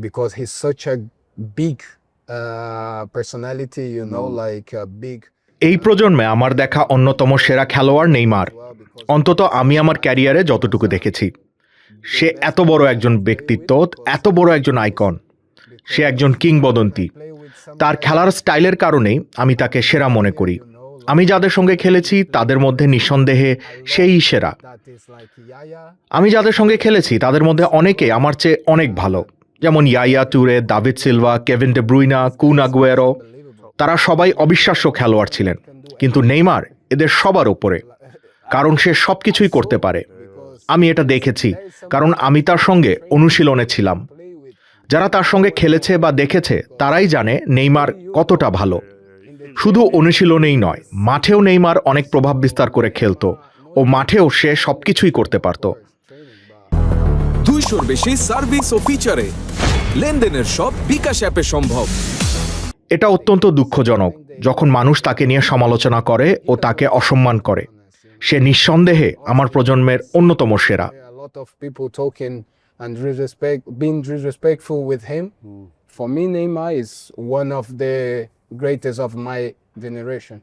because he's such a big personality, you know, like a big. এই প্রজন্মে আমার দেখা অন্যতম সেরা খেলোয়াড় নেইমার, অন্তত আমি আমার ক্যারিয়ারে যতটুকু দেখেছি। সে এত বড় একজন ব্যক্তিত্ব, এত বড় একজন আইকন, সে একজন কিংবদন্তি। তার খেলার স্টাইলের কারণেই আমি তাকে সেরা মনে করি। আমি যাদের সঙ্গে খেলেছি তাদের মধ্যে নিঃসন্দেহে সেই সেরা। আমি যাদের সঙ্গে খেলেছি তাদের মধ্যে অনেকে আমার চেয়ে অনেক ভালো, যেমন ইয়াইয়া টুরে, David Silva, Kevin De Bruyne, কুন আগুয়েরো। তারা সবাই অবিশ্বাস্য খেলোয়াড় ছিলেন, কিন্তু নেইমার এদের সবার উপরে, কারণ সে সবকিছুই করতে পারে। আমি এটা দেখেছি, কারণ আমি তার সঙ্গে অনুশীলনে ছিলাম। যারা তার সঙ্গে খেলেছে বা দেখেছে তারাই জানে নেইমার কতটা ভালো। শুধু অনুশীলনেই নয়, মাঠেও নেইমার অনেক প্রভাব বিস্তার করে খেলতো, ও মাঠেও সে সবকিছুই করতে পারত। 200-র বেশি সার্ভিস ও ফিচারে লেনদেনের সব বিকাশ অ্যাপে সম্ভব। এটা অত্যন্ত দুঃখজনক যখন মানুষ তাকে নিয়ে সমালোচনা করে ও তাকে অসম্মান করে। সে নিঃসন্দেহে আমার প্রজন্মের অন্যতম সেরা। A lot of people talking and being disrespectful with him. For me, Neymar is one of the greatest of my generation.